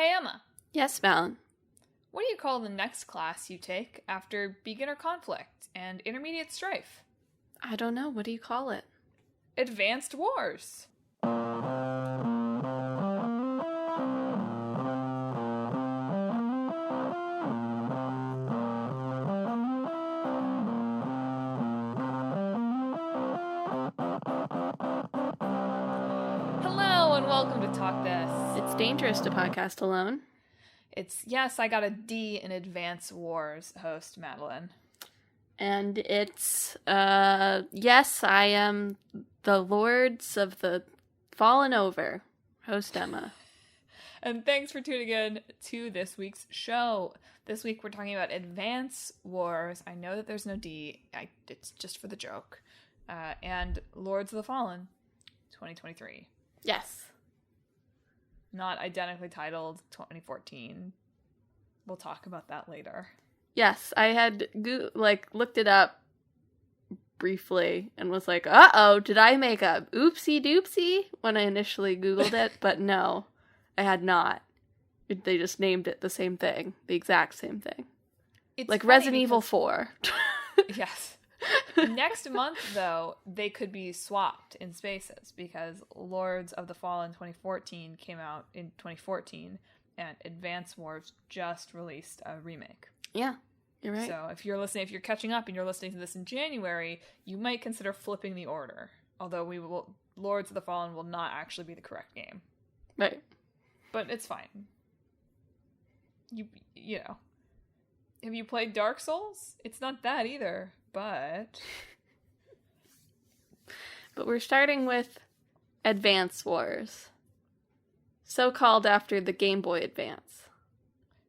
Hey Emma, Yes, Val. what do you call the next class you take after beginner conflict and intermediate strife? I don't know. What do you call it? Advanced wars. Hello and welcome to Talk This. It's dangerous to podcast alone. It's Yes, I Got a D in Advanced Wars host Madelyn. And it's, yes, I am the Lords of the Fallen Over, host Emma. And thanks for tuning in to this week's show. This week we're talking about Advance Wars. I know that there's no D. It's just for the joke. And Lords of the Fallen, 2023. Yes. Not identically titled 2014. We'll talk about that later. Yes, I had, looked it up briefly and was like, uh-oh, did I make a oopsie-doopsie when I initially Googled it? But no, I had not. They just named it the same thing, the exact same thing. It's like funny Resident Evil because- 4. Yes. Next month, though, they could be swapped in spaces because Lords of the Fallen 2014 came out in 2014 and Advance Wars just released a remake. Yeah, you're right. So if you're catching up and you're listening to this in January, you might consider flipping the order. Although Lords of the Fallen will not actually be the correct game. Right. But it's fine. You know. Have you played Dark Souls? It's not that either, but we're starting with Advance Wars. So called after the Game Boy Advance.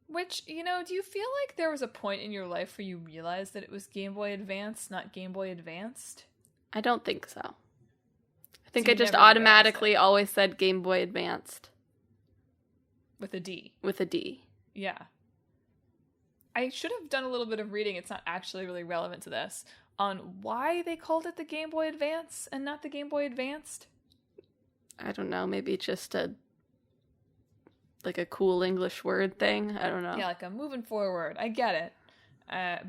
which, do you feel like there was a point in your life where you realized that it was Game Boy Advance, not Game Boy Advanced? I don't think so. I think So I you just never realized automatically it. always said Game Boy Advanced With a D. with a D. Yeah. I should have done a little bit of reading, it's not actually really relevant to this, on why they called it the Game Boy Advance and not the Game Boy Advanced. I don't know, maybe just a cool English word thing. I don't know. Yeah, like a moving forward. I get it.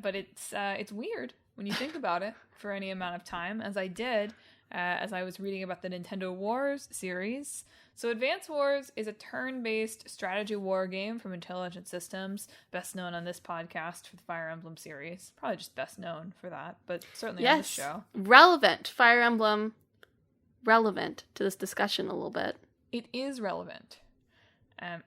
But it's weird when you think about it for any amount of time, as I did, as I was reading about the Nintendo Wars series. So Advance Wars is a turn-based strategy war game from Intelligent Systems, best known on this podcast for the Fire Emblem series. Probably just best known for that, but certainly on this show. Relevant. Fire Emblem. Relevant to this discussion a little bit. It is relevant.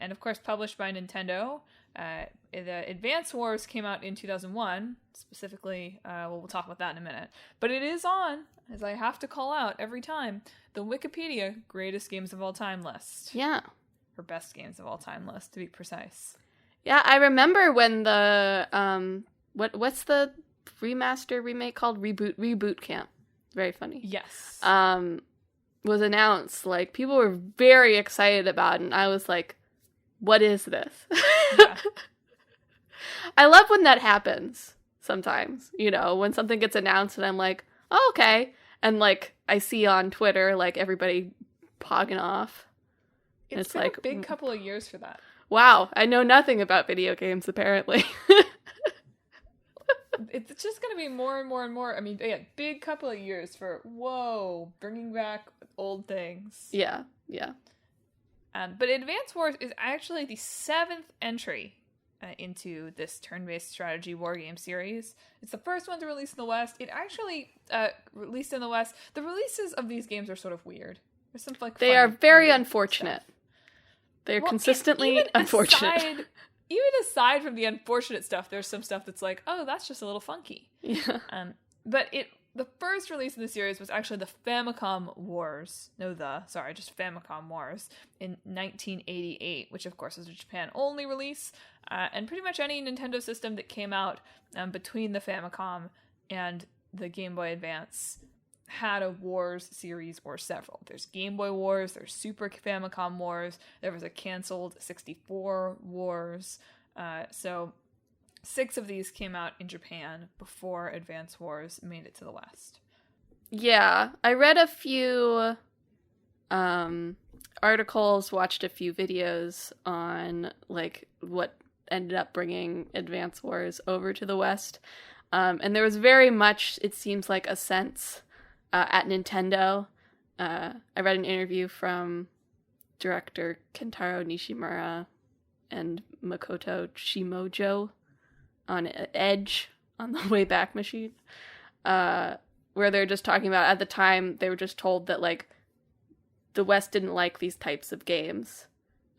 And of course, published by Nintendo. The Advance Wars came out in 2001, specifically, we'll talk about that in a minute. But it is on, as I have to call out every time, the Wikipedia Greatest Games of All Time list. Yeah. Or Best Games of All Time list, to be precise. Yeah, I remember when the, what's the remake called? Reboot Camp. Very funny. Yes. Was announced. Like, people were very excited about it, and I was like, what is this? Yeah. I love when that happens sometimes, when something gets announced and I'm like, oh, okay. And I see on Twitter, everybody pogging off. It's been a big couple of years for that. Wow, I know nothing about video games, apparently. It's just going to be more and more and more. I mean, yeah, big couple of years for, bringing back old things. Yeah. But Advance Wars is actually the 7th entry into this turn-based strategy wargame series. It's the first one to release in the West. It actually released in the West. The releases of these games are sort of weird. There's some they are very unfortunate. Stuff. They're consistently unfortunate. Even aside from the unfortunate stuff, there's some stuff that's like, oh, that's just a little funky. Yeah. But the first release of the series was actually the Famicom Wars. Just Famicom Wars in 1988, which of course was a Japan-only release. And pretty much any Nintendo system that came out between the Famicom and the Game Boy Advance had a Wars series or several. There's Game Boy Wars, there's Super Famicom Wars, there was a canceled 64 Wars. So 6 of these came out in Japan before Advance Wars made it to the West. Yeah, I read a few articles, watched a few videos on like what ended up bringing Advance Wars over to the West. And there was very much, it seems like, a sense at Nintendo. I read an interview from director Kentaro Nishimura and Makoto Shimojo on Edge on the Wayback Machine, where they're just talking about, at the time, they were just told that, like, the West didn't like these types of games.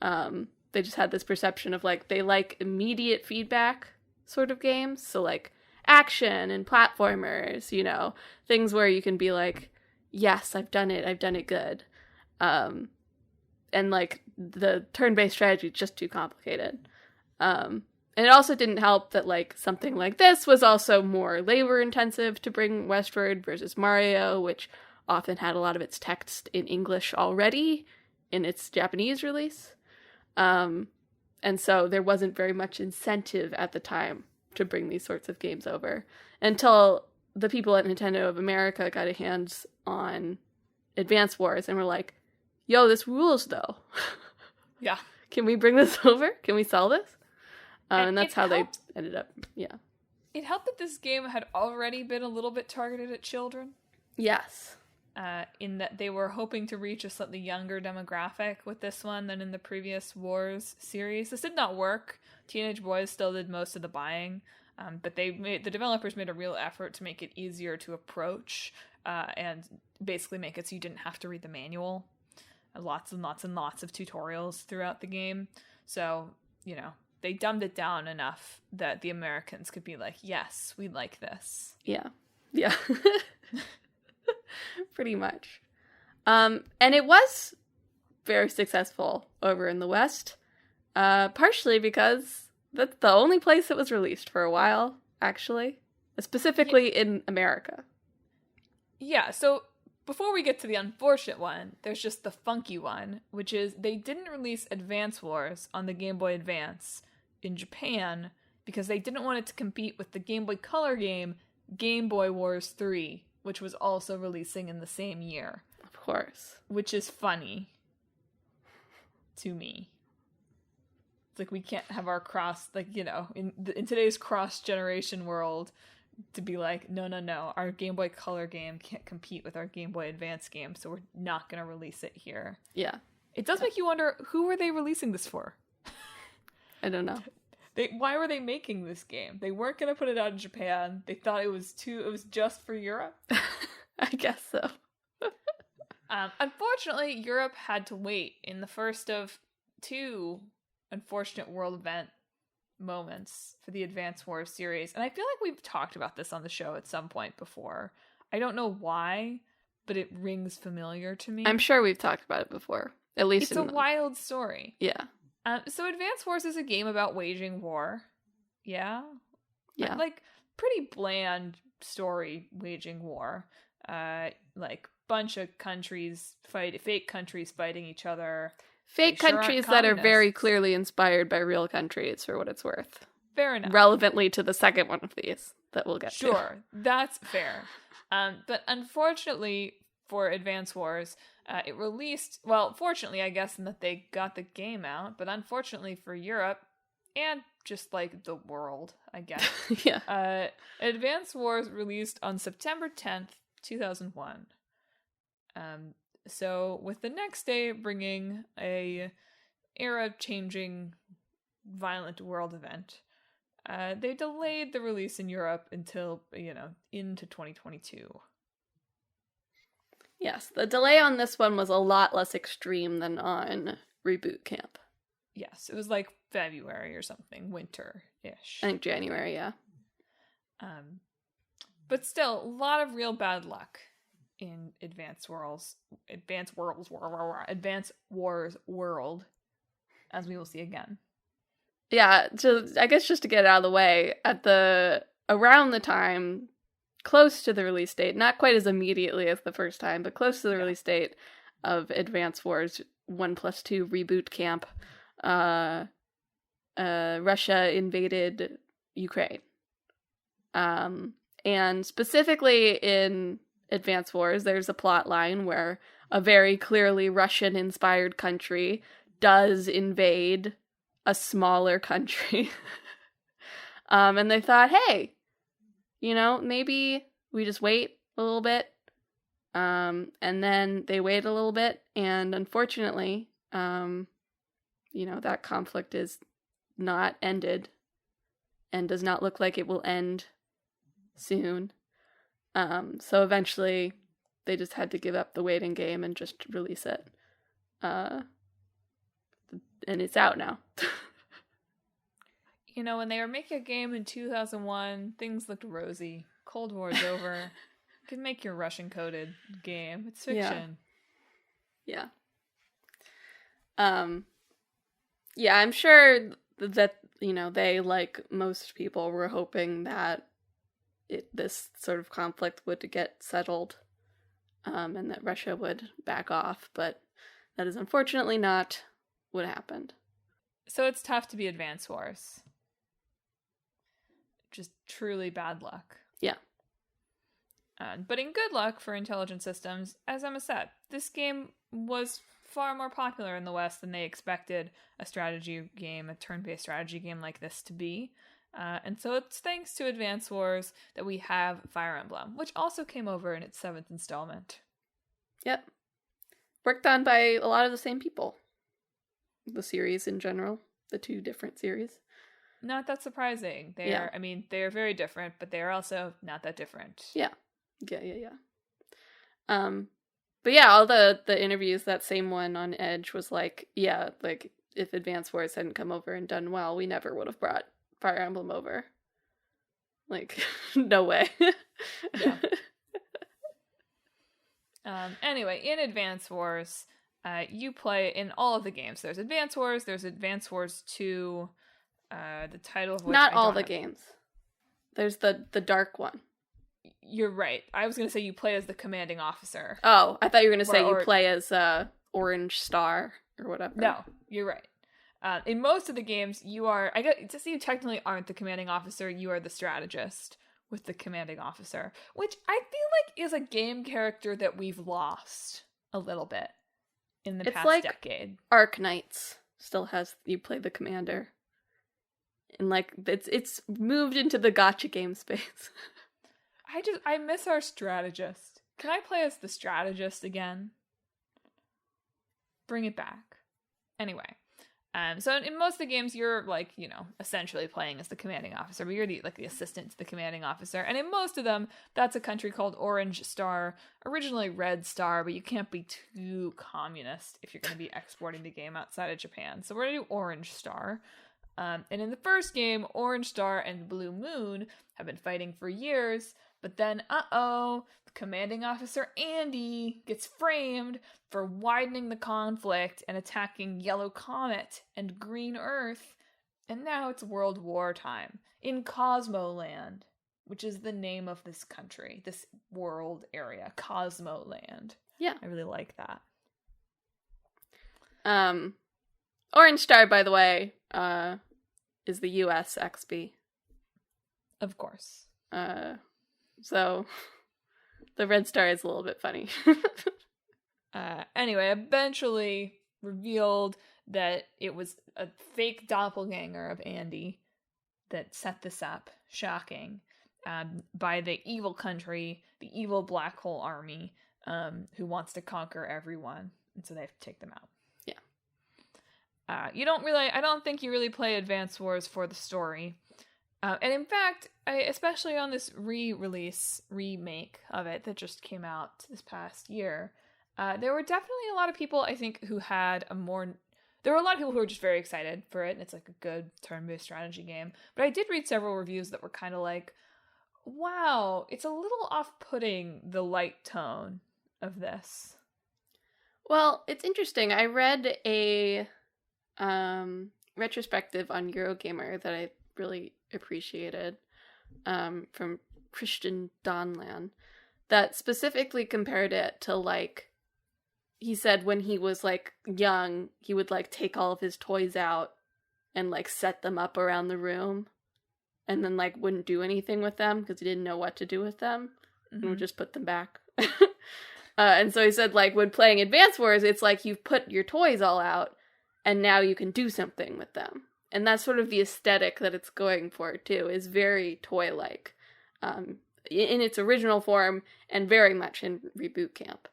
They just had this perception of, like, they like immediate feedback sort of games. So, like, action and platformers, you know, things where you can be like, yes, I've done it good. And, like, the turn-based strategy is just too complicated. And it also didn't help that, like, something like this was also more labor-intensive to bring westward versus Mario, which often had a lot of its text in English already in its Japanese release. And so there wasn't very much incentive at the time to bring these sorts of games over until the people at Nintendo of America got a hands on Advance Wars and were like, yo, this rules though. Yeah. Can we bring this over? Can we sell this? And that's how they ended up, yeah. It helped that this game had already been a little bit targeted at children. Yes. In that they were hoping to reach a slightly younger demographic with this one than in the previous Wars series. This did not work. Teenage boys still did most of the buying, but the developers made a real effort to make it easier to approach and basically make it so you didn't have to read the manual. Lots and lots and lots of tutorials throughout the game. So, you know, they dumbed it down enough that the Americans could be like, yes, we like this. Yeah. Yeah. Pretty much. And it was very successful over in the West, partially because that's the only place it was released for a while, actually, specifically in America. Yeah, so before we get to the unfortunate one, there's just the funky one, which is they didn't release Advance Wars on the Game Boy Advance in Japan because they didn't want it to compete with the Game Boy Color game Game Boy Wars 3, which was also releasing in the same year. Of course. Which is funny to me. It's like we can't have our cross, like, you know, in today's cross-generation world, to be like, no, our Game Boy Color game can't compete with our Game Boy Advance game, so we're not going to release it here. Yeah. It does make you wonder, who were they releasing this for? I don't know. Why were they making this game? They weren't going to put it out in Japan. They thought it was just for Europe. I guess so. Unfortunately, Europe had to wait in the first of two unfortunate world event moments for the Advance Wars series. And I feel like we've talked about this on the show at some point before. I don't know why, but it rings familiar to me. I'm sure we've talked about it before. At least it's a wild story. Yeah. So Advance Wars is a game about waging war. Yeah? Yeah. Like, pretty bland story, waging war. Like, bunch of countries fake countries fighting each other. Fake countries that are very clearly inspired by real countries, for what it's worth. Fair enough. Relevantly to the second one of these that we'll get to. Sure, that's fair. But unfortunately for Advance Wars, it released, well, fortunately, I guess, in that they got the game out, but unfortunately for Europe, and just, like, the world, I guess. Yeah. Advance Wars released on September 10th, 2001. So, with the next day bringing a era-changing, violent world event, they delayed the release in Europe until, into 2022. Yes, the delay on this one was a lot less extreme than on Reboot Camp. Yes, it was like February or something, winter-ish. I think January, yeah. But still, a lot of real bad luck in Advance Wars world, as we will see again. Yeah, so I guess just to get it out of the way, around the time, close to the release date, not quite as immediately as the first time, but close to the release date of Advance Wars 1+2 Reboot Camp, Russia invaded Ukraine. And specifically in Advance Wars, there's a plot line where a very clearly Russian-inspired country does invade a smaller country. And they thought, hey, maybe we just wait a little bit. And then they wait a little bit, and unfortunately, that conflict is not ended and does not look like it will end soon. So eventually they just had to give up the waiting game and just release it. And it's out now. When they were making a game in 2001, things looked rosy. Cold War's over. You can make your Russian-coded game. It's fiction. Yeah. Yeah, I'm sure that, they, like most people, were hoping that this sort of conflict would get settled, and that Russia would back off, but that is unfortunately not what happened. So it's tough to be Advance Wars. Just truly bad luck. Yeah. But in good luck for Intelligent Systems, as Emma said, this game was far more popular in the West than they expected a strategy game, a turn-based strategy game like this to be. And so it's thanks to Advance Wars that we have Fire Emblem, which also came over in its 7th installment. Yep. Worked on by a lot of the same people. The series in general. The 2 different series. Not that surprising. They're very different, but they're also not that different. Yeah. Yeah. But yeah, all the interviews, that same one on Edge was like, yeah, like, if Advance Wars hadn't come over and done well, we never would have brought Fire Emblem over. Like, no way. Yeah. Anyway, in Advance Wars, you play in all of the games. There's Advance Wars, there's Advance Wars 2, the title of which Not all the games. There's the dark one. You're right. I was going to say you play as the commanding officer. Oh, I thought you were going to say you play as Orange Star or whatever. No, you're right. In most of the games, you technically aren't the commanding officer, you are the strategist with the commanding officer, which I feel like is a game character that we've lost a little bit in the past decade. Arc Knights still has you play the commander. And like it's moved into the gacha game space. I miss our strategist. Can I play as the strategist again? Bring it back. Anyway. So in most of the games, you're like, essentially playing as the commanding officer, but you're the assistant to the commanding officer. And in most of them, that's a country called Orange Star, originally Red Star, but you can't be too communist if you're going to be exporting the game outside of Japan. So we're going to do Orange Star. And in the first game, Orange Star and Blue Moon have been fighting for years, but then, the commanding officer Andy gets framed for widening the conflict and attacking Yellow Comet and Green Earth, and now it's World War time in Cosmoland, which is the name of this country, this world area, Cosmoland. Yeah. I really like that. Orange Star, by the way, is the US XB. Of course. So the Red Star is a little bit funny. Anyway, eventually revealed that it was a fake doppelganger of Andy that set this up. Shocking. By the evil country, the evil black hole army, who wants to conquer everyone. And so they have to take them out. Yeah. I don't think you really play Advance Wars for the story. And in fact, especially on this remake of it that just came out this past year, there were definitely a lot of people, I think, who had there were a lot of people who were just very excited for it, and it's like a good turn-based strategy game. But I did read several reviews that were kind of like, wow, it's a little off-putting, the light tone of this. Well, it's interesting. I read a retrospective on Eurogamer that I really appreciated, from Christian Donlan, that specifically compared it to, like, he said when he was, like, young, he would, like, take all of his toys out and, like, set them up around the room, and then, like, wouldn't do anything with them because he didn't know what to do with them, and would just put them back. And so he said, like, when playing Advance Wars, it's like you've put your toys all out, and now you can do something with them. And that's sort of the aesthetic that it's going for, too, is very toy-like. In its original form, and very much in Reboot Camp.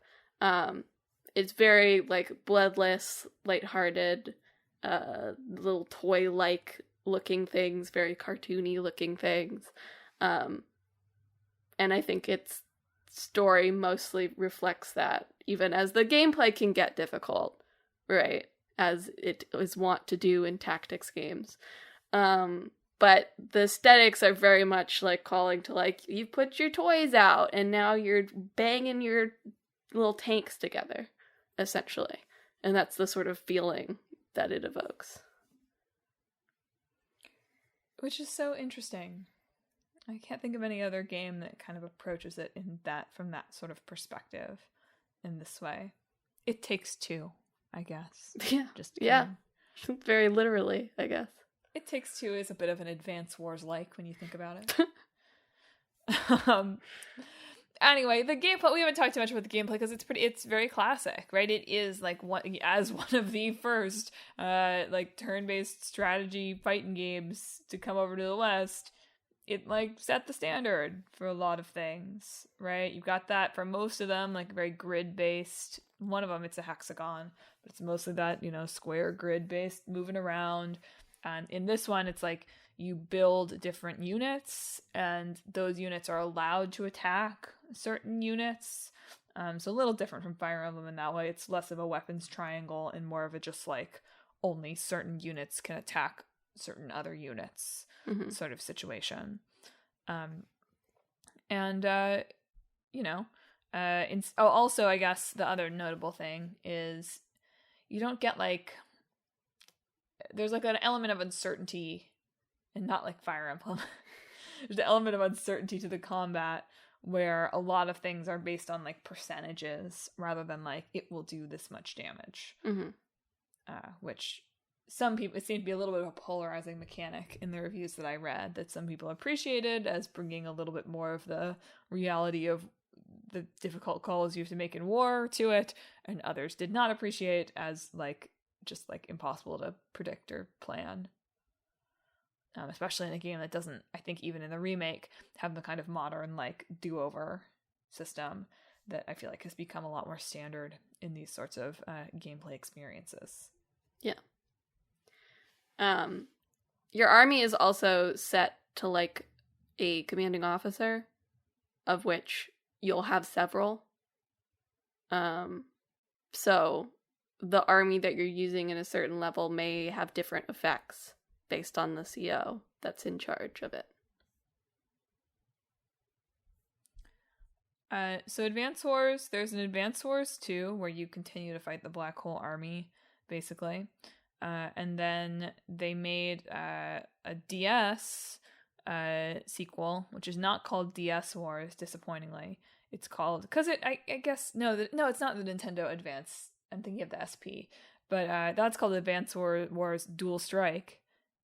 It's very, like, bloodless, lighthearted, little toy-like looking things, very cartoony looking things. And I think its story mostly reflects that, even as the gameplay can get difficult, right? As it is wont to do in tactics games. But the aesthetics are very much like calling to, like, you put your toys out and now you're banging your little tanks together, essentially. And that's the sort of feeling that it evokes. Which is so interesting. I can't think of any other game that kind of approaches it from that sort of perspective in this way. It Takes Two, I guess. Yeah. Very literally, I guess. It Takes Two is a bit of an Advance Wars-like when you think about it. Anyway, the gameplay, we haven't talked too much about the gameplay because it's very classic, right? It is like one of the first like turn-based strategy fighting games to come over to the West. It like set the standard for a lot of things, right? You've got that for most of them, like very grid-based. One of them, it's a hexagon, but it's mostly that, square grid-based moving around. And in this one, it's like you build different units, and those units are allowed to attack certain units. So a little different from Fire Emblem in that way. It's less of a weapons triangle and more of a just like only certain units can attack certain other units sort of situation. Also, I guess the other notable thing is you don't get like, there's like an element of uncertainty, and not like Fire Emblem. There's an element of uncertainty to the combat where a lot of things are based on like percentages rather than like it will do this much damage. Which some people, it seemed to be a little bit of a polarizing mechanic in the reviews that I read, that some people appreciated as bringing a little bit more of the reality of the difficult calls you have to make in war to it, and others did not appreciate as like just like impossible to predict or plan. Especially in a game that doesn't, I think even in the remake, have the kind of modern like do-over system that I feel like has become a lot more standard in these sorts of gameplay experiences. Yeah. Your army is also set to like a commanding officer, of which you'll have several. So the army that you're using in a certain level may have different effects based on the CO that's in charge of it. So Advance Wars, there's an Advance Wars 2 where you continue to fight the Black Hole Army, basically. And then they made a DS sequel, which is not called DS Wars, disappointingly. It's called, because I guess, no, it's not the Nintendo Advance. I'm thinking of the SP. But that's called Advance Wars Dual Strike,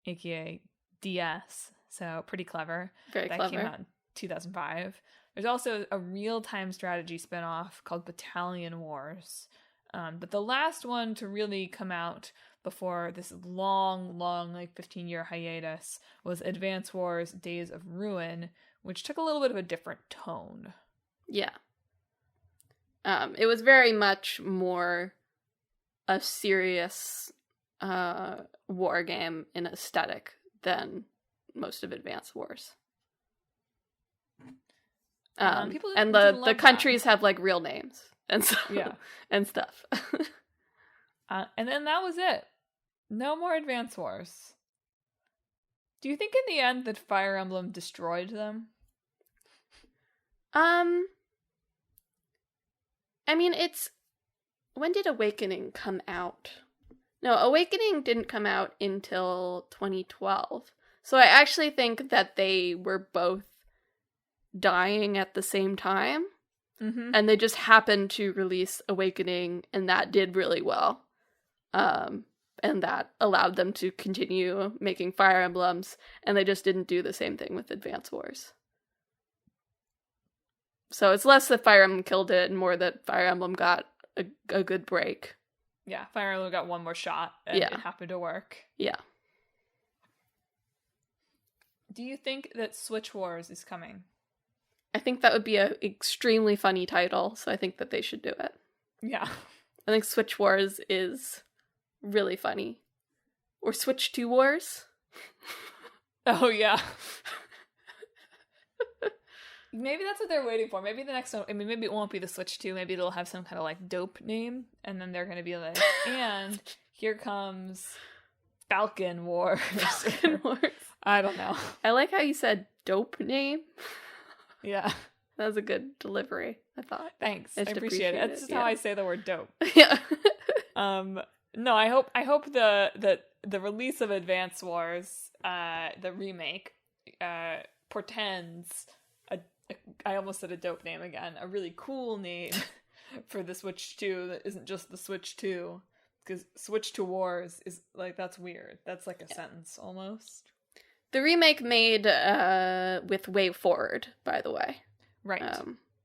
aka DS. So pretty clever. Very that clever. Came out in 2005. There's also a real-time strategy spinoff called Battalion Wars. But the last one to really come out before this long, like 15-year hiatus was Advance Wars Days of Ruin, which took a little bit of a different tone. Yeah. It was very much more a serious war game in aesthetic than most of Advance Wars. And the countries have like real names and so and stuff. And then that was it. No more Advance Wars. Do you think in the end that Fire Emblem destroyed them? I mean, when did Awakening come out? No, Awakening didn't come out until 2012. So I actually think that they were both dying at the same time. And they just happened to release Awakening, and that did really well. And that allowed them to continue making Fire Emblems, and they just didn't do the same thing with Advance Wars. So it's less that Fire Emblem killed it and more that Fire Emblem got a good break. Yeah, Fire Emblem got one more shot, and it happened to work. Yeah. Do you think that Switch Wars is coming? I think that would be an extremely funny title, so I think that they should do it. Yeah. I think Switch Wars is really funny. Or Switch 2 Wars. Oh, yeah. Maybe that's what they're waiting for. Maybe the next one, I mean, maybe it won't be the Switch 2. Maybe it'll have some kind of, like, dope name. And then they're going to be like, and here comes Falcon Wars. Falcon Wars. I don't know. I like how you said dope name. Yeah. That was a good delivery, I thought. Thanks. I appreciate it. That's just how I say the word dope. Yeah. No, I hope the release of Advance Wars, the remake, portends I almost said a dope name again, a really cool name for the Switch 2 that isn't just the Switch 2, because Switch to Wars is, like, that's weird. That's like a sentence, almost. The remake made with Wave Forward, by the way. Right.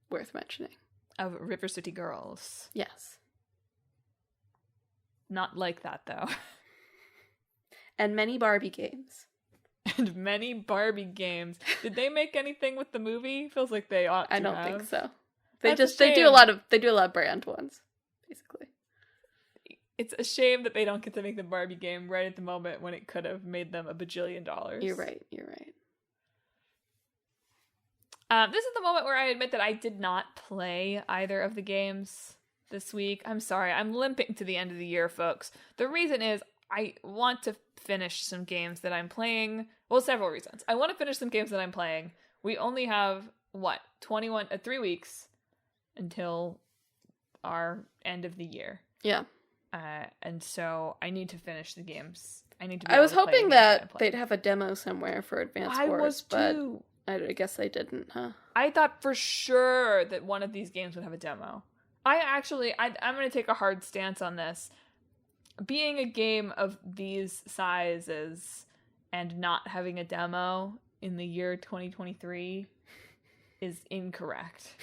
Worth mentioning. Of River City Girls. Yes. Not like that, though. And many Barbie games. And many Barbie games. Did they make anything with the movie? Feels like they ought to. I don't have. think so. That's They do a lot of brand ones, basically. It's a shame that they don't get to make the Barbie game right at the moment when it could have made them $1 bajillion. You're right. This is the moment where I admit that I did not play either of the games this week. I'm sorry. I'm limping to the end of the year, folks. The reason is I want to finish some games that I'm playing. Well, several reasons. I want to finish some games that I'm playing. We only have, 3 weeks until our end of the year. Yeah. And so I need to finish the games. I was hoping that they'd have a demo somewhere for Advance Wars. I was too. But I guess they didn't, huh? I thought for sure that one of these games would have a demo. I'm going to take a hard stance on this. Being a game of these sizes and not having a demo in the year 2023 is incorrect.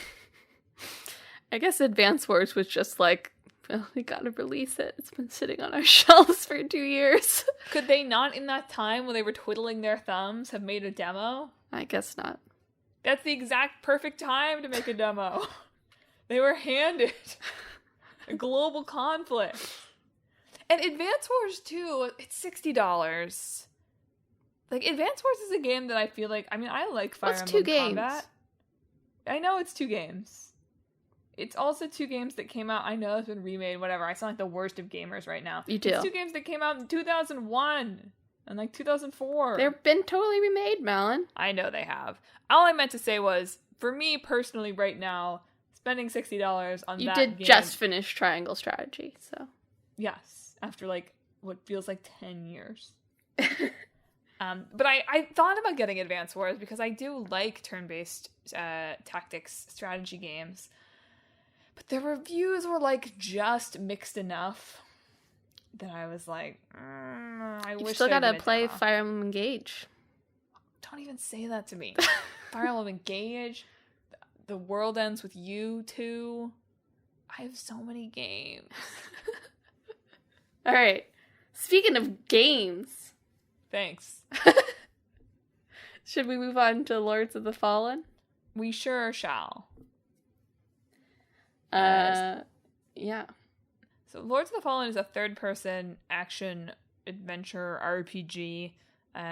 I guess Advance Wars was just like, well, we gotta release it. It's been sitting on our shelves for 2 years. Could they not, in that time when they were twiddling their thumbs, have made a demo? I guess not. That's the exact perfect time to make a demo. They were handed a global conflict. And Advance Wars 2, it's $60. Like, Advance Wars is a game that I feel like, I mean, I like Fire Emblem Combat. I know it's 2 games. It's also 2 games that came out, I know it's been remade, whatever. I sound like the worst of gamers right now. You do. It's 2 games that came out in 2001 and, like, 2004. They've been totally remade, Malin. I know they have. All I meant to say was, for me personally right now, spending $60 on that game... You did just finish Triangle Strategy, so... Yes, after, like, what feels like 10 years. But I thought about getting Advance Wars because I do like turn-based tactics strategy games. But the reviews were, like, just mixed enough that I was like, I wish. You still gotta play Fire Emblem Engage. Don't even say that to me. Fire Emblem Engage. The World Ends With You 2. I have so many games. All right. Speaking of games. Thanks. Should we move on to Lords of the Fallen? We sure shall. Yeah. So Lords of the Fallen is a third-person action-adventure RPG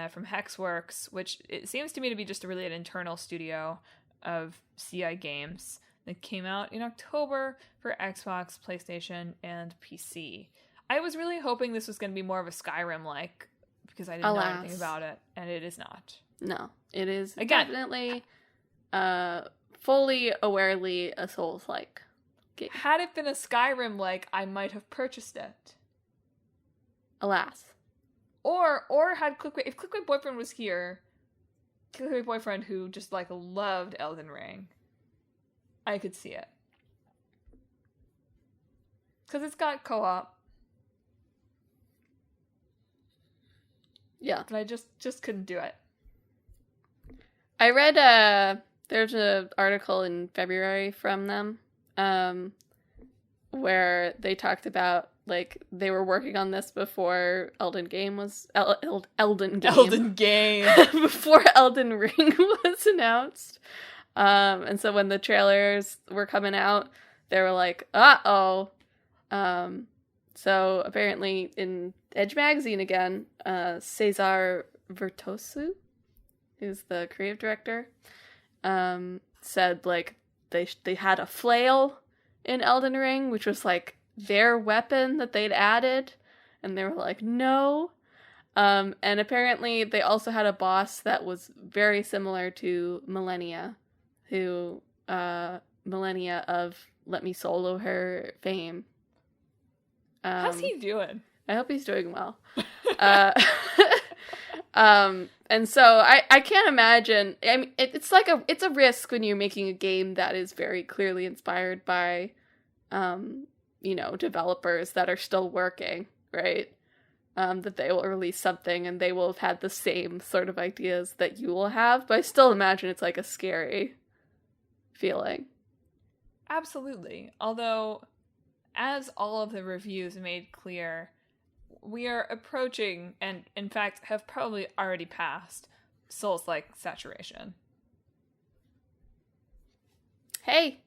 from Hexworks, which it seems to me to be just really an internal studio of CI Games that came out in October for Xbox, PlayStation, and PC. I was really hoping this was going to be more of a Skyrim-like, because I didn't know anything about it, and it is not. No, it is definitely fully awarely a Souls-like game. Had it been a Skyrim-like, I might have purchased it. Alas. Or had if Clickbait Boyfriend was here, Clickbait Boyfriend who just, like, loved Elden Ring, I could see it. Because it's got co-op. Yeah. But I just couldn't do it. I read There's an article in February from them where they talked about, like, they were working on this before Elden Game was... Elden Game. Elden Game. Before Elden Ring was announced. And so when the trailers were coming out, they were like, uh-oh. So apparently in Edge Magazine again, Cesar Virtosu, who's the creative director, said, like, they had a flail in Elden Ring, which was, like, their weapon that they'd added, and they were like, no. And apparently they also had a boss that was very similar to Millennia, who, Millennia of Let Me Solo Her fame. How's he doing? I hope he's doing well. And so I can't imagine. I mean, it's a risk when you're making a game that is very clearly inspired by, developers that are still working, right? That they will release something and they will have had the same sort of ideas that you will have. But I still imagine it's like a scary feeling. Absolutely. Although, as all of the reviews made clear, we are approaching, and in fact have probably already passed, Souls-like saturation. Hey,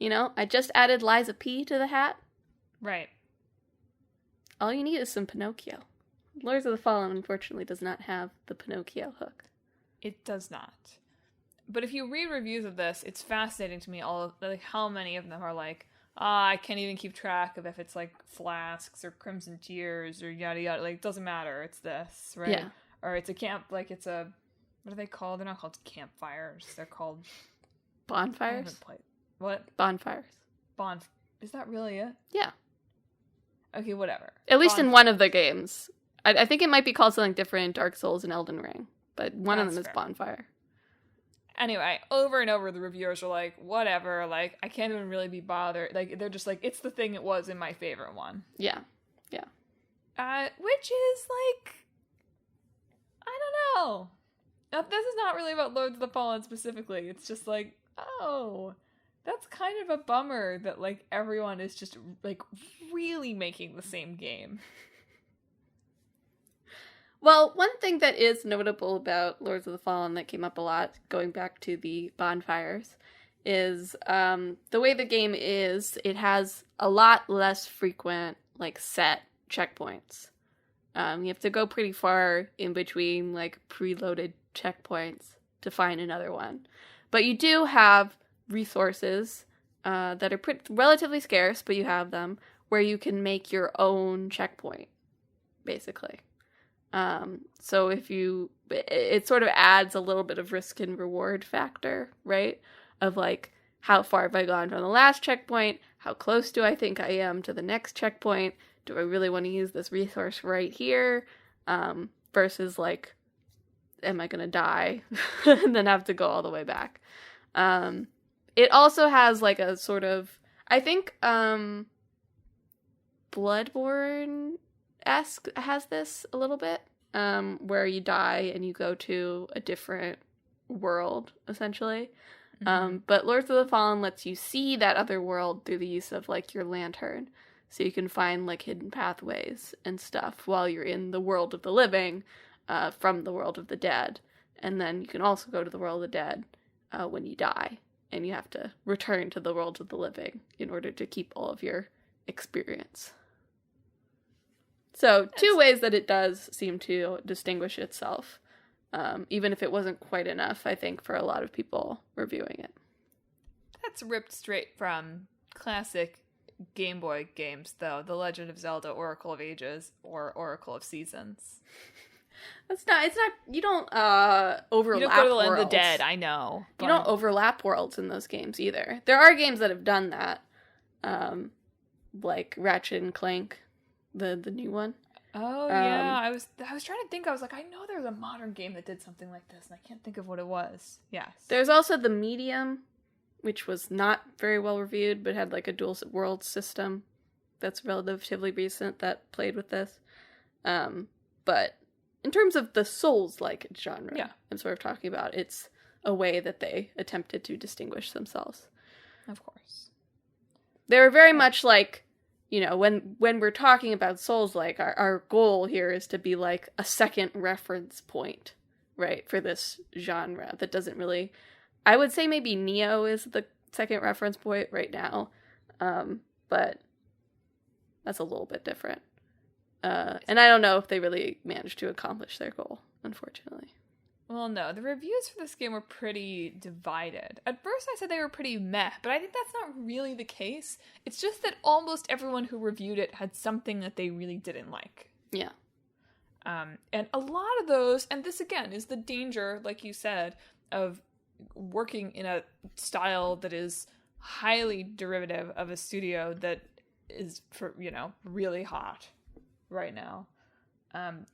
I just added Liza P to the hat. Right. All you need is some Pinocchio. Lords of the Fallen, unfortunately, does not have the Pinocchio hook. It does not. But if you read reviews of this, it's fascinating to me how many of them are like, I can't even keep track of if it's like Flasks or Crimson Tears or yada yada. Like, it doesn't matter. It's this, right? Yeah. Or it's a camp, like it's a, what are they called? They're not called campfires. They're called bonfires. What? Bonfires. Is that really it? Yeah. Okay, whatever. At least in one of the games. I think it might be called something different in Dark Souls and Elden Ring, but one of them is bonfire. Anyway, over and over the reviewers are like, whatever, like, I can't even really be bothered. Like, they're just like, it's the thing it was in my favorite one. Yeah. Which is, like, I don't know. Now, this is not really about Lords of the Fallen specifically. It's just like, oh, that's kind of a bummer that, like, everyone is just, like, really making the same game. Well, one thing that is notable about Lords of the Fallen that came up a lot, going back to the bonfires, is the way the game is, it has a lot less frequent, like, set checkpoints. You have to go pretty far in between, like, preloaded checkpoints to find another one. But you do have resources that are relatively scarce, but you have them, where you can make your own checkpoint, basically. So it sort of adds a little bit of risk and reward factor, right? Of like, how far have I gone from the last checkpoint? How close do I think I am to the next checkpoint? Do I really want to use this resource right here? Versus like, am I going to die and then have to go all the way back? It also has like a sort of, I think, Bloodborne-esque has this a little bit, where you die and you go to a different world, essentially. Mm-hmm. But Lords of the Fallen lets you see that other world through the use of, like, your lantern. So you can find, like, hidden pathways and stuff while you're in the world of the living, from the world of the dead. And then you can also go to the world of the dead when you die. And you have to return to the world of the living in order to keep all of your experience. So, two ways that it does seem to distinguish itself, even if it wasn't quite enough, I think, for a lot of people reviewing it. That's ripped straight from classic Game Boy games, though. The Legend of Zelda Oracle of Ages or Oracle of Seasons. It's not, you don't overlap You don't go to the worlds. Land of the Dead, I know. You don't overlap worlds in those games either. There are games that have done that, like Ratchet and Clank. The new one. Oh, yeah. I was trying to think. I was like, I know there's a modern game that did something like this, and I can't think of what it was. Yes. There's also The Medium, which was not very well reviewed, but had like a dual world system that's relatively recent that played with this. But in terms of the Souls-like genre, I'm sort of talking about, it's a way that they attempted to distinguish themselves. Of course. They were very much like, you know, when we're talking about Souls-like, our goal here is to be like a second reference point, right, for this genre that doesn't really... I would say maybe Neo is the second reference point right now, but that's a little bit different. And I don't know if they really managed to accomplish their goal, unfortunately. Well, no, the reviews for this game were pretty divided. At first I said they were pretty meh, but I think that's not really the case. It's just that almost everyone who reviewed it had something that they really didn't like. Yeah. And a lot of those, and this again is the danger, like you said, of working in a style that is highly derivative of a studio that is, for, you know, really hot right now.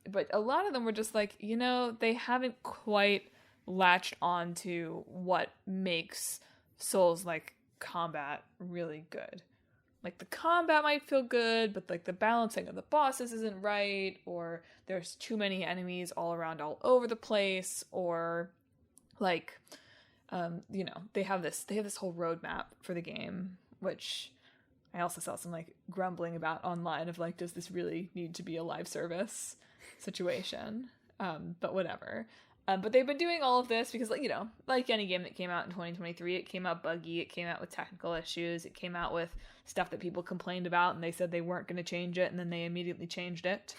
But a lot of them were just like, you know, they haven't quite latched on to what makes Souls-like combat really good. Like, the combat might feel good, but, like, the balancing of the bosses isn't right, or there's too many enemies all around all over the place, or, like, you know, they have this whole roadmap for the game, which I also saw some, like, grumbling about online of, like, does this really need to be a live service situation? But whatever. But they've been doing all of this because, like, you know, like any game that came out in 2023, it came out buggy, it came out with technical issues, it came out with stuff that people complained about, and they said they weren't going to change it, and then they immediately changed it.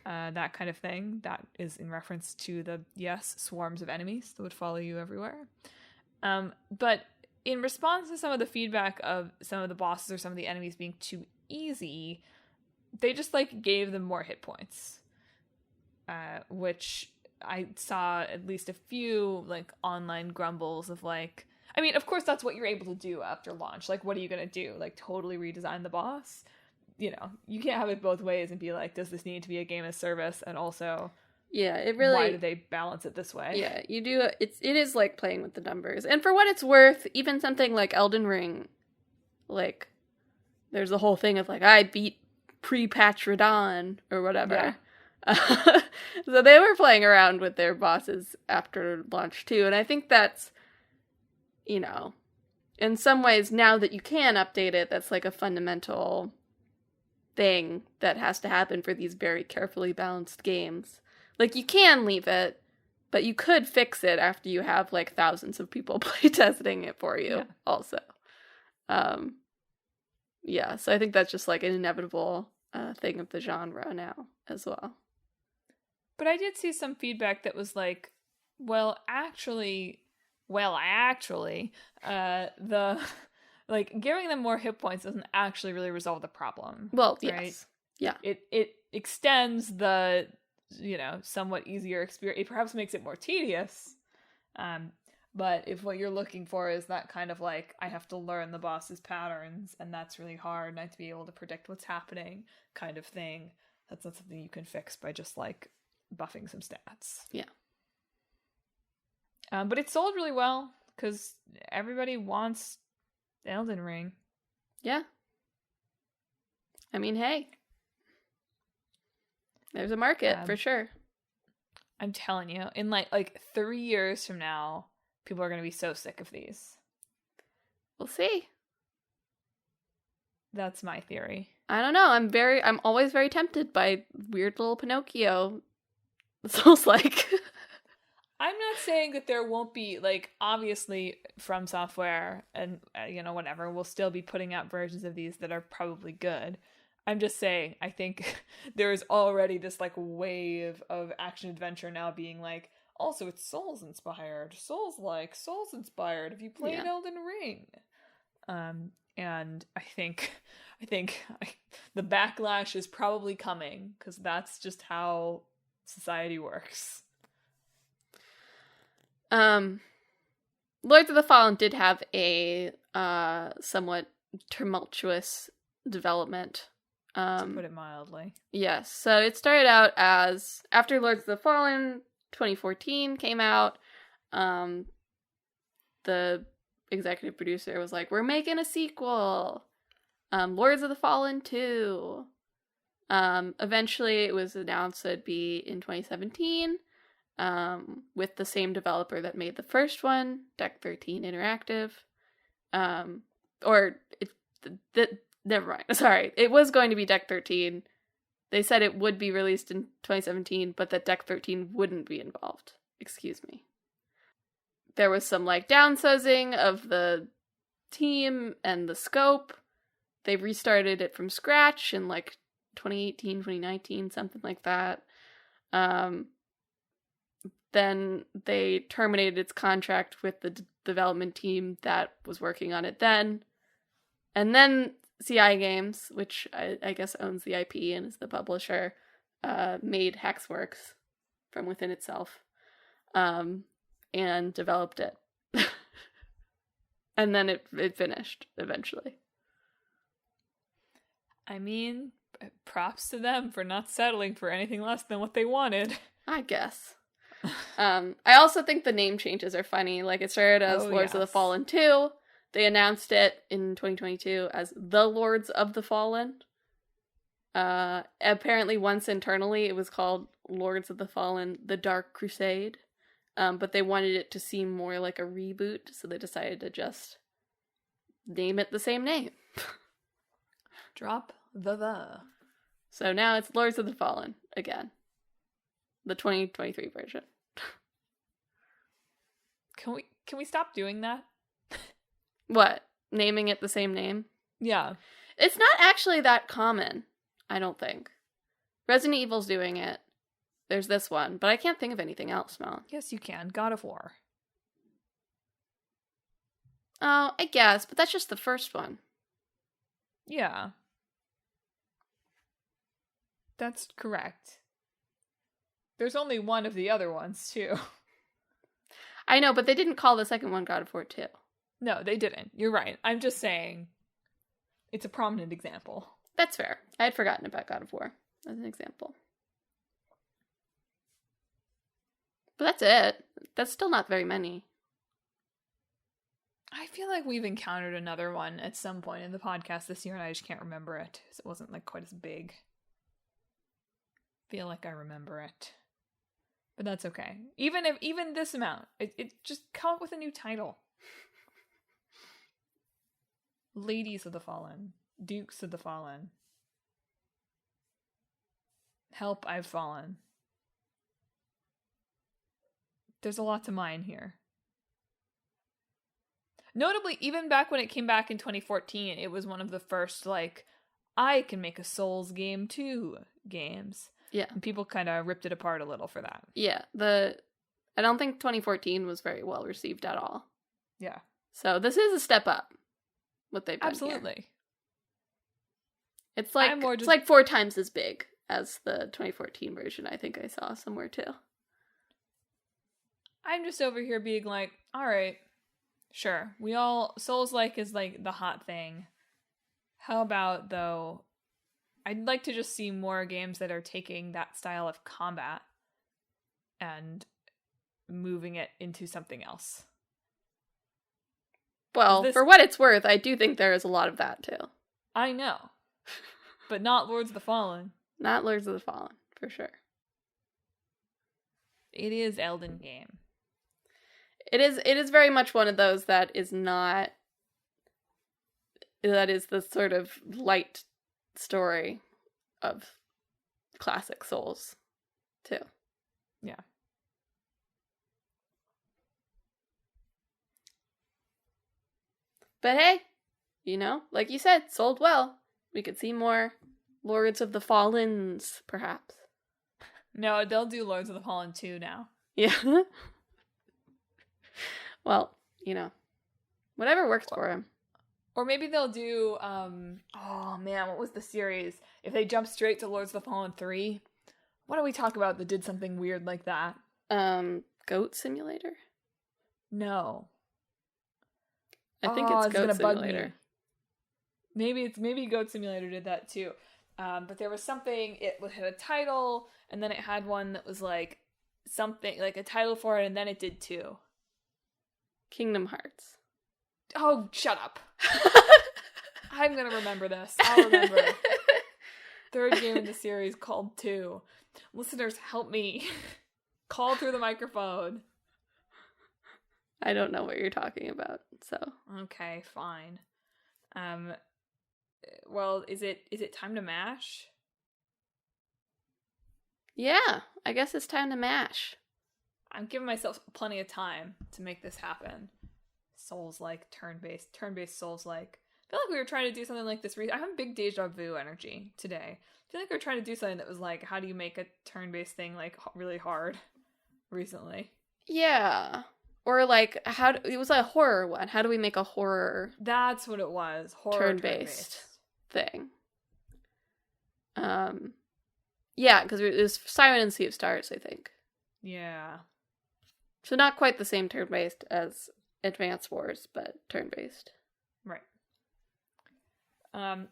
That kind of thing. That is in reference to the, yes, swarms of enemies that would follow you everywhere. But in response to some of the feedback of some of the bosses or some of the enemies being too easy, they just, like, gave them more hit points. Which I saw at least a few, like, online grumbles of, like... I mean, of course, that's what you're able to do after launch. Like, what are you going to do? Like, totally redesign the boss? You know, you can't have it both ways and be like, does this need to be a game as service? And also... Yeah, it really... Why do they balance it this way? Yeah, you do... It is, like, playing with the numbers. And for what it's worth, even something like Elden Ring, like, there's a whole thing of, like, I beat pre-patch Radon, or whatever. Yeah. So they were playing around with their bosses after launch too, and I think that's, you know, in some ways, now that you can update it, that's like a fundamental thing that has to happen for these very carefully balanced games. Like, you can leave it, but you could fix it after you have, like, thousands of people playtesting it for you, also. Yeah, so I think that's just, like, an inevitable thing of the genre now, as well. But I did see some feedback that was like, actually, the, like, giving them more hit points doesn't actually really resolve the problem. Well, right? Yes. Yeah. It extends the, you know, somewhat easier experience. It perhaps makes it more tedious. But if what you're looking for is that kind of, like, I have to learn the boss's patterns, and that's really hard, and I have to be able to predict what's happening kind of thing, that's not something you can fix by just, like, buffing some stats. Yeah. But it sold really well because everybody wants Elden Ring. Yeah. I mean, hey. There's a market for sure. I'm telling you, in like 3 years from now, people are going to be so sick of these. We'll see. That's my theory. I don't know. I'm always very tempted by weird little Pinocchio. Souls-like. I'm not saying that there won't be, like, obviously From Software and, you know, whatever, will still be putting out versions of these that are probably good. I'm just saying, I think there is already this, like, wave of action-adventure now being like, also, it's Souls-inspired, Souls-like, Souls-inspired, have you played Elden Ring? And I think the backlash is probably coming, because that's just how society works. Lords of the Fallen did have a somewhat tumultuous development. To put it mildly. Yes. So it started out as, after Lords of the Fallen 2014 came out, the executive producer was like, we're making a sequel. Lords of the Fallen 2. Eventually it was announced that it'd be in 2017. with the same developer that made the first one, Deck 13 Interactive. Never mind. Sorry. It was going to be Deck 13. They said it would be released in 2017, but that Deck 13 wouldn't be involved. Excuse me. There was some, downsizing of the team and the scope. They restarted it from scratch in, 2018, 2019, something like that. Then they terminated its contract with the development team that was working on it then. And then CI Games, which I guess owns the IP and is the publisher, made Hexworks from within itself, and developed it. And then it finished, eventually. I mean, props to them for not settling for anything less than what they wanted. I guess. I also think the name changes are funny. It started as Lords of the Fallen 2. They announced it in 2022 as The Lords of the Fallen. Apparently once internally it was called Lords of the Fallen: The Dark Crusade. But they wanted it to seem more like a reboot, so they decided to just name it the same name. Drop the. So now it's Lords of the Fallen again. The 2023 version. Can we stop doing that? What? Naming it the same name? Yeah. It's not actually that common, I don't think. Resident Evil's doing it. There's this one, but I can't think of anything else, Mel. Yes, you can. God of War. Oh, I guess, but that's just the first one. Yeah. That's correct. There's only one of the other ones, too. I know, but they didn't call the second one God of War 2. No, they didn't. You're right. I'm just saying it's a prominent example. That's fair. I had forgotten about God of War as an example. But that's it. That's still not very many. I feel like we've encountered another one at some point in the podcast this year, and I just can't remember it. It wasn't quite as big. Feel like I remember it. But that's okay. Even this amount, it just come up with a new title. Ladies of the Fallen. Dukes of the Fallen. Help, I've fallen. There's a lot to mine here. Notably, even back when it came back in 2014, it was one of the first, I can make a Souls game too games. Yeah. And people kind of ripped it apart a little for that. Yeah. I don't think 2014 was very well received at all. Yeah. So this is a step up, what they've done Absolutely. Here. It's like 4 times as big as the 2014 version, I think I saw somewhere too. I'm just over here being like, all right, sure. Souls-like is the hot thing. How about, though, I'd like to just see more games that are taking that style of combat and moving it into something else. Well, for what it's worth, I do think there is a lot of that too. I know. But not Lords of the Fallen. Not Lords of the Fallen, for sure. It is Elden game. It is very much one of those that is the sort of light story of classic Souls, too. Yeah. But hey, like you said, sold well. We could see more Lords of the Fallens, perhaps. No, they'll do Lords of the Fallen 2 now. Yeah. Well, whatever works for him. Or maybe they'll do, oh man, what was the series? If they jump straight to Lords of the Fallen 3, what do we talk about that did something weird like that? Goat Simulator? No. I think it's Goat Simulator. Maybe Goat Simulator did that too. But there was something, it had a title, and then it had one that was something, a title for it, and then it did 2. Kingdom Hearts. Oh, shut up. I'm gonna remember this. I'll remember. Third game in the series called 2. Listeners, help me. Call through the microphone. I don't know what you're talking about, so. Okay, fine. Well, is it time to mash? Yeah, I guess it's time to mash. I'm giving myself plenty of time to make this happen. Souls-like, turn-based Souls-like. I feel like we were trying to do something like this. I have a big deja vu energy today. I feel like we were trying to do something that was like, how do you make a turn-based thing like really hard recently? Yeah. Or like, it was a horror one. How do we make a horror? That's what it was. Horror turn-based thing. Yeah, because it was Siren and Sea of Stars, I think. Yeah. So not quite the same turn-based as Advance Wars, but turn-based. Right.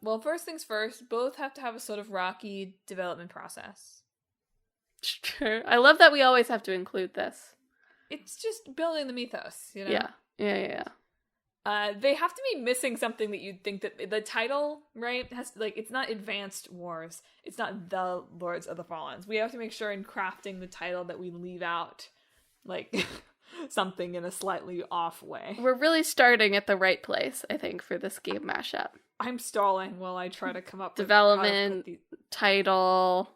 Well, first things first, both have to have a sort of rocky development process. Sure. I love that we always have to include this. It's just building the mythos, you know? Yeah. They have to be missing something that you'd think that the title, right, has like, it's not Advanced Wars. It's not The Lords of the Fallen. We have to make sure in crafting the title that we leave out like something in a slightly off way. We're really starting at the right place, I think, for this game mashup. I'm stalling while I try to come up with development, title.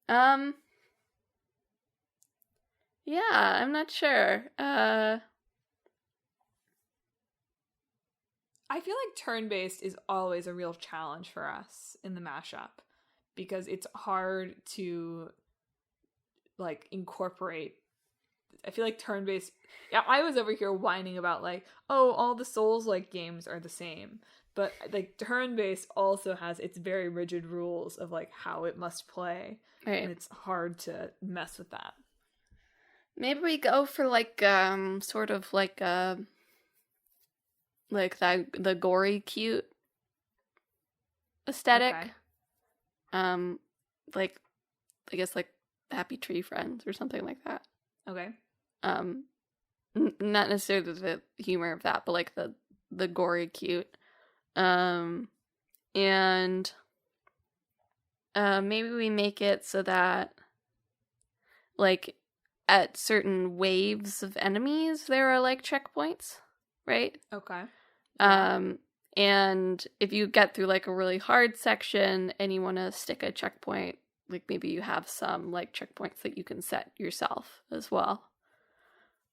Yeah, I'm not sure. I feel like turn-based is always a real challenge for us in the mashup because it's hard to like incorporate. I feel like turn-based. Yeah, I was over here whining about like, oh, all the Souls-like games are the same, but like turn-based also has its very rigid rules of like how it must play, right. And it's hard to mess with that. Maybe we go for like sort of like the gory cute aesthetic. Okay. Like I guess like Happy Tree Friends or something like that. Okay. Not necessarily the humor of that, but like the gory cute. And maybe we make it so that like at certain waves of enemies there are like checkpoints, right? Okay. And if you get through like a really hard section and you want to stick a checkpoint, like maybe you have some like checkpoints that you can set yourself as well.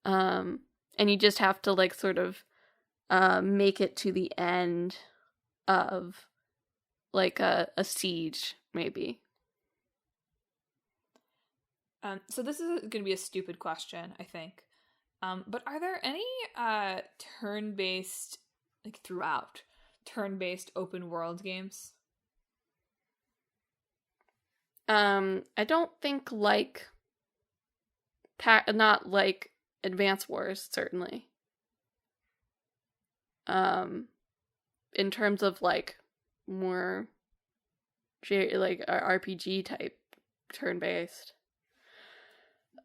And you just have to like sort of make it to the end of like a siege, maybe. So this is going to be a stupid question, I think. But are there any turn-based, like throughout, turn-based open world games? I don't think like not like Advance Wars, certainly. In terms of like more like RPG type turn-based.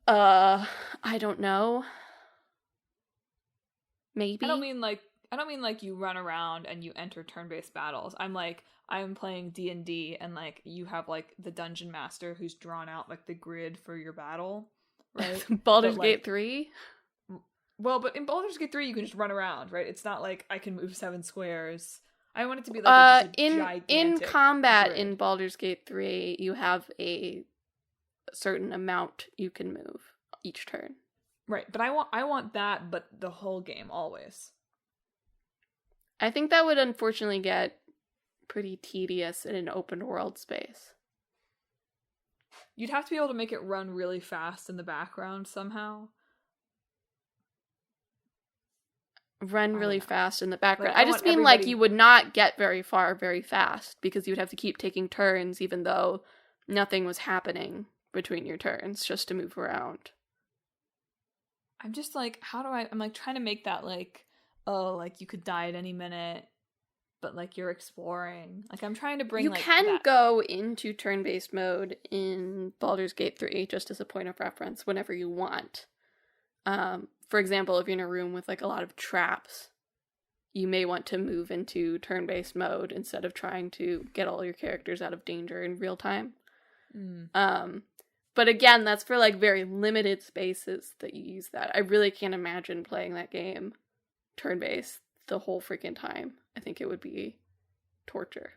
I don't know. Maybe. I don't mean like you run around and you enter turn-based battles. I'm playing D&D and like you have like the dungeon master who's drawn out like the grid for your battle, right? Baldur's Gate 3? Well, but in Baldur's Gate 3 you can just run around, right? It's not like I can move 7 squares. I want it to be like in combat grid. In Baldur's Gate 3, you have a certain amount you can move each turn. Right, but I want that, but the whole game always. I think that would unfortunately get pretty tedious in an open world space. You'd have to be able to make it run really fast in the background somehow. Run really fast in the background. Like, I just mean like you would not get very far very fast because you would have to keep taking turns even though nothing was happening between your turns just to move around. I'm just like, I'm like trying to make that like, oh, like you could die at any minute, but like you're exploring. Like I'm trying to bring you like can go into turn-based mode in Baldur's Gate 3 just as a point of reference whenever you want. For example, if you're in a room with like a lot of traps, you may want to move into turn-based mode instead of trying to get all your characters out of danger in real time. But again, that's for like very limited spaces that you use that. I really can't imagine playing that game turn-based the whole freaking time. I think it would be torture.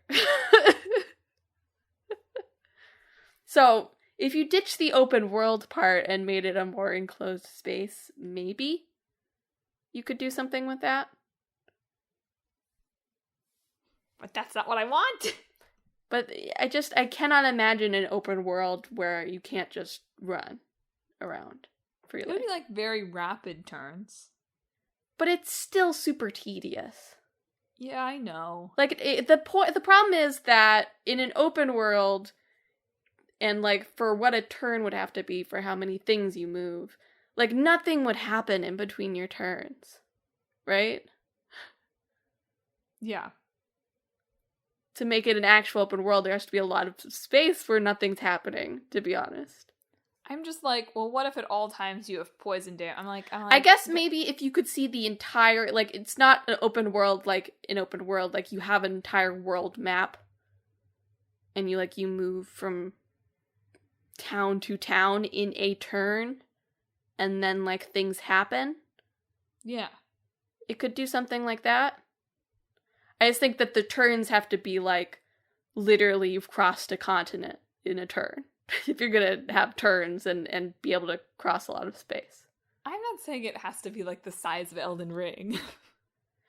So, if you ditch the open world part and made it a more enclosed space, maybe you could do something with that. But that's not what I want. But I cannot imagine an open world where you can't just run around freely. It would be like very rapid turns. But it's still super tedious. Yeah, I know. Like, the problem is that in an open world, and like for what a turn would have to be for how many things you move, like nothing would happen in between your turns, right? Yeah. To make it an actual open world, there has to be a lot of space where nothing's happening, to be honest. I'm just like, well, what if at all times you have poison damage? I'm like, I guess maybe if you could see the entire, like, it's not an open world like an open world, like you have an entire world map, and you move from town to town in a turn, and then, like, things happen. Yeah. It could do something like that. I just think that the turns have to be, like, literally you've crossed a continent in a turn. If you're gonna have turns and be able to cross a lot of space. I'm not saying it has to be, like, the size of Elden Ring.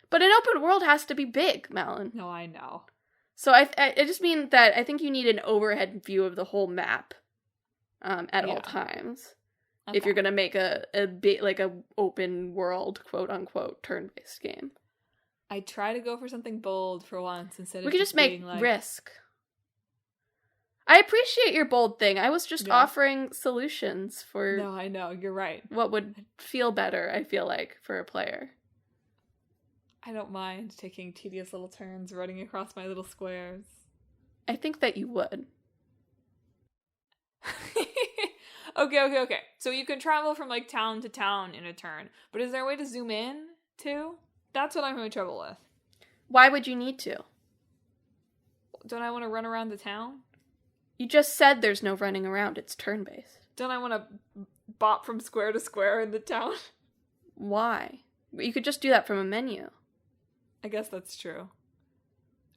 But an open world has to be big, Madelyn. No, I know. So I just mean that I think you need an overhead view of the whole map at all times. Okay. If you're gonna make a bit like a open world, quote unquote, turn-based game. I try to go for something bold for once instead of we could just make like... Risk. I appreciate your bold thing. I was just offering solutions for... No, I know. You're right. What would feel better, I feel like, for a player. I don't mind taking tedious little turns running across my little squares. I think that you would. Okay. So you can travel from, like, town to town in a turn. But is there a way to zoom in, too? That's what I'm having trouble with. Why would you need to? Don't I want to run around the town? You just said there's no running around. It's turn-based. Don't I want to bop from square to square in the town? Why? You could just do that from a menu. I guess that's true.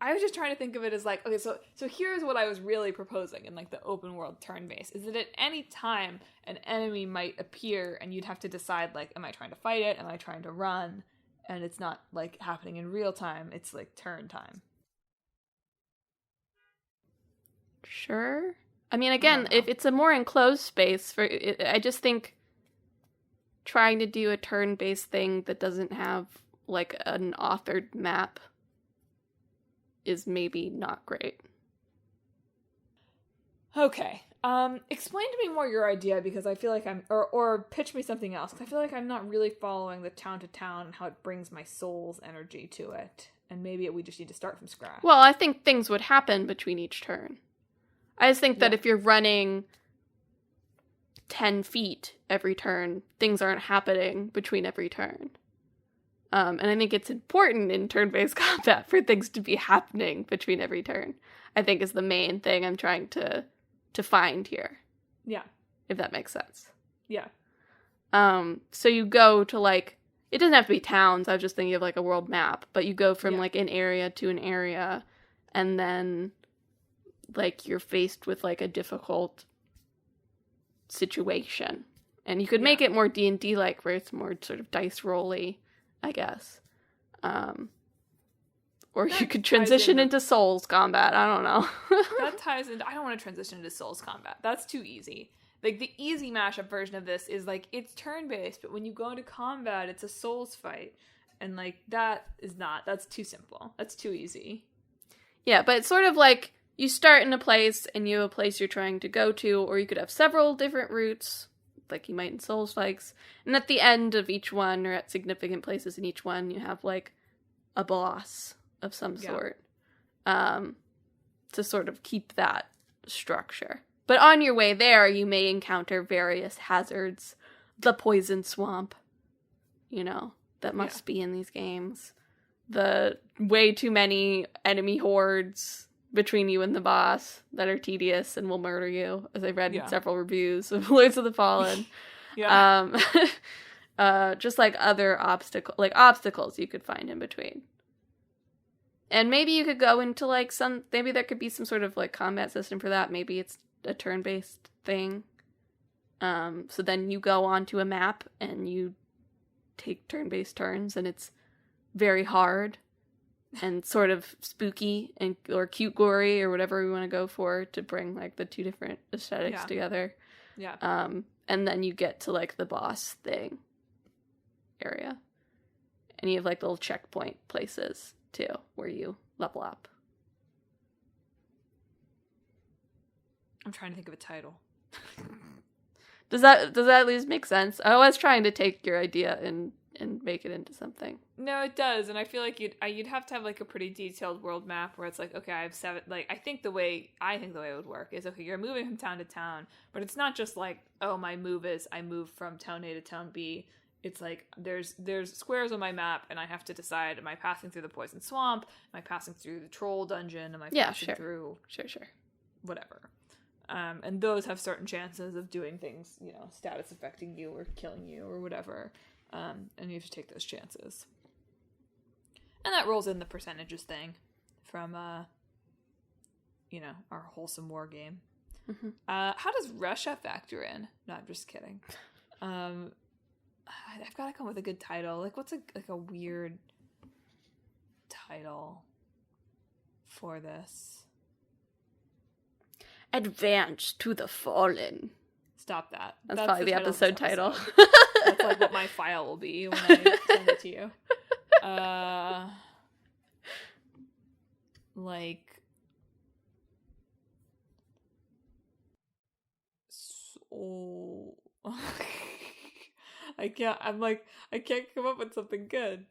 I was just trying to think of it as like, okay, so here's what I was really proposing in like the open world turn-based, is that at any time an enemy might appear and you'd have to decide like, am I trying to fight it? Am I trying to run? And it's not like happening in real time. It's like turn time. Sure. I mean, again, if it's a more enclosed space, I just think trying to do a turn-based thing that doesn't have like an authored map is maybe not great. Okay. Explain to me more your idea, because I feel like or pitch me something else, because I feel like I'm not really following the town to town and how it brings my soul's energy to it. And maybe we just need to start from scratch. Well, I think things would happen between each turn. I just think that if you're running 10 feet every turn, things aren't happening between every turn. And I think it's important in turn-based combat for things to be happening between every turn. I think is the main thing I'm trying to find here. Yeah. If that makes sense. Yeah. So you go to like, it doesn't have to be towns, I was just thinking of like a world map, but you go from like an area to an area, and then like you're faced with like a difficult situation. And you could make it more D&D like, where it's more sort of dice roll-y, I guess. Or you could transition into Souls combat. I don't know. That ties into... I don't want to transition into Souls combat. That's too easy. Like, the easy mashup version of this is, like, it's turn-based, but when you go into combat, it's a Souls fight. And, like, that is not... That's too simple. That's too easy. Yeah, but it's sort of like, you start in a place, and you have a place you're trying to go to, or you could have several different routes, like you might in Souls fights. And at the end of each one, or at significant places in each one, you have, like, a boss of some sort, to sort of keep that structure. But on your way there, you may encounter various hazards. The poison swamp, that must be in these games. The way too many enemy hordes between you and the boss that are tedious and will murder you, as I've read several reviews of Lords of the Fallen. Just like other obstacles you could find in between. And maybe you could go into like maybe there could be some sort of like combat system for that. Maybe it's a turn-based thing. So then you go onto a map and you take turn-based turns, and it's very hard and sort of spooky and or cute gory or whatever we want to go for to bring like the two different aesthetics together. Yeah. And then you get to like the boss thing area. And you have like little checkpoint places too where you level up. I'm trying to think of a title. Does that at least make sense? I was trying to take your idea and make it into something. No, it does, and I feel like you'd have to have like a pretty detailed world map where it's like, okay, I have 7. Like, I think the way it would work is, okay, you're moving from town to town, but it's not just like, oh, my move is I move from town A to town B. It's like there's squares on my map, and I have to decide: am I passing through the poison swamp? Am I passing through the troll dungeon? Am I passing through whatever? And those have certain chances of doing things, status affecting you or killing you or whatever. And you have to take those chances. And that rolls in the percentages thing from, our wholesome war game. Mm-hmm. How does Russia factor in? No, I'm just kidding. I've got to come up with a good title. Like, what's a weird title for this? Advance to the Fallen. Stop that. That's probably the episode title. That's like what my file will be when I send it to you. So I can't come up with something good.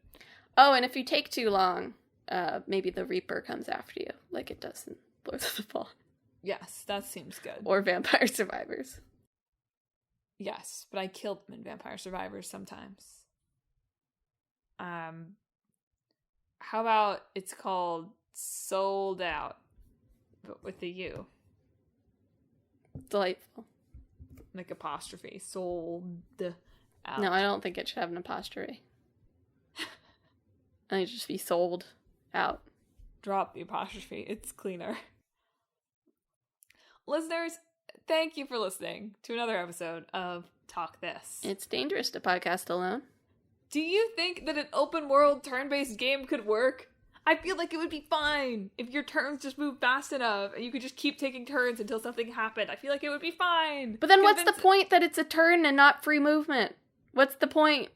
Oh, and if you take too long, maybe the Reaper comes after you, like it does in Lords of the Fallen. Yes, that seems good. Or Vampire Survivors. Yes, but I killed them in Vampire Survivors sometimes. How about it's called Sold Out, but with a U? Delightful. Like apostrophe. Sold out. No, I don't think it should have an apostrophe. I think it should just be sold out. Drop the apostrophe. It's cleaner. Listeners, thank you for listening to another episode of Talk This. It's dangerous to podcast alone. Do you think that an open world turn-based game could work? I feel like it would be fine if your turns just move fast enough and you could just keep taking turns until something happened. I feel like it would be fine. But then what's the point that it's a turn and not free movement? What's the point?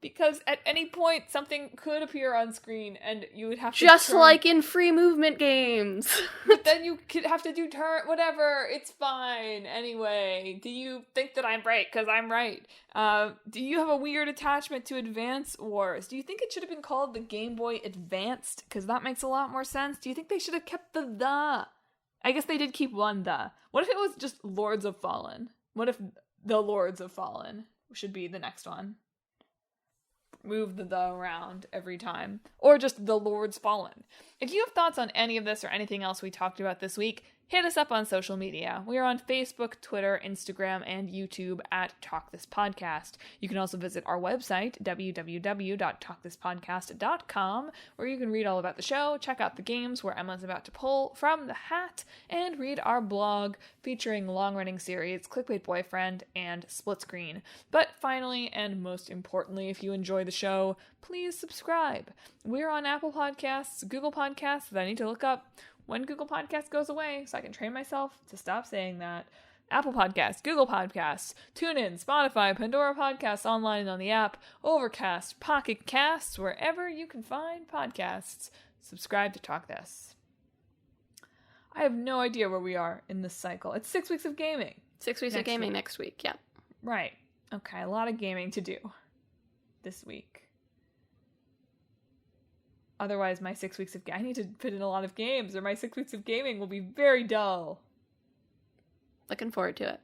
Because at any point, something could appear on screen, and you would have to just like in free movement games. But then you could have to do whatever. It's fine. Anyway, do you think that I'm right? Because I'm right. Do you have a weird attachment to Advance Wars? Do you think it should have been called the Game Boy Advanced? Because that makes a lot more sense. Do you think they should have kept the? I guess they did keep one the. What if it was just Lords of Fallen? What if the Lords of Fallen should be the next one? Move the around every time. Or just the Lord's Fallen. If you have thoughts on any of this or anything else we talked about this week, hit us up on social media. We are on Facebook, Twitter, Instagram, and YouTube at Talk This Podcast. You can also visit our website, www.talkthispodcast.com, where you can read all about the show, check out the games where Emma's about to pull from the hat, and read our blog featuring long-running series Clickbait Boyfriend and Split Screen. But finally, and most importantly, if you enjoy the show, please subscribe. We're on Apple Podcasts, Google Podcasts, that I need to look up when Google Podcasts goes away, so I can train myself to stop saying that. Apple Podcasts, Google Podcasts, TuneIn, Spotify, Pandora Podcasts, online and on the app, Overcast, Pocket Casts, wherever you can find podcasts. Subscribe to Talk This. I have no idea where we are in this cycle. It's 6 weeks of gaming. 6 weeks of gaming next week, yeah. Right. Okay, a lot of gaming to do this week. Otherwise, my 6 weeks of I need to fit in a lot of games, or my 6 weeks of gaming will be very dull. Looking forward to it.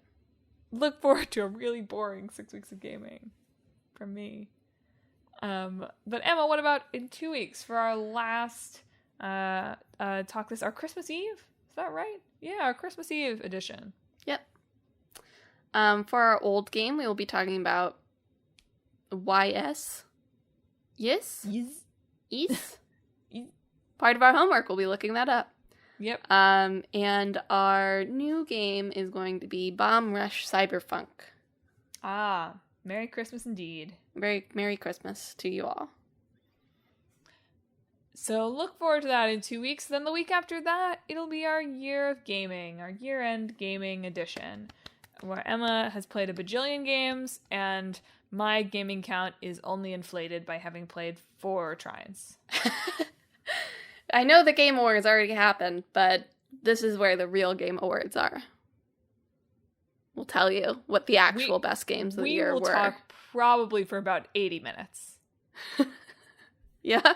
Look forward to a really boring 6 weeks of gaming from me. But Emma, what about in 2 weeks for our last talk this our Christmas Eve. Is that right? Yeah, our Christmas Eve edition. Yep. For our old game, we will be talking about YS. Yes? Yes? Part of our homework, we'll be looking that up. Yep. And our new game is going to be Bomb Rush Cyberpunk. Ah, Merry Christmas indeed. Very Merry Christmas to you all. So look forward to that in 2 weeks. Then the week after that, it'll be our year of gaming, our year-end gaming edition, where Emma has played a bajillion games, and my gaming count is only inflated by having played 4 trines. I know the Game Awards already happened, but this is where the real Game Awards are. We'll tell you what the actual best games of the year were. We will talk probably for about 80 minutes. Yeah?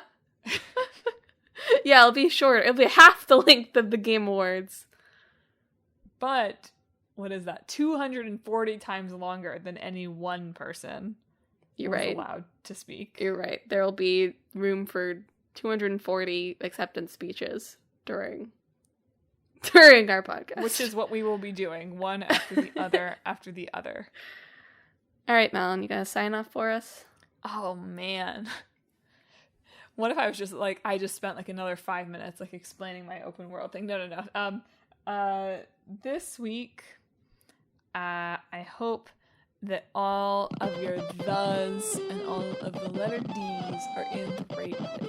Yeah, it'll be short. It'll be half the length of the Game Awards. But, what is that? 240 times longer than any one person You're was right. allowed to speak. You're right. There'll be room for 240 acceptance speeches during our podcast. Which is what we will be doing, one after the other after the other. All right, Madelyn, you gonna sign off for us? Oh, man. What if I was just like, I just spent like another 5 minutes like explaining my open world thing? No. This week, I hope that all of your thes and all of the letter D's are in the right place.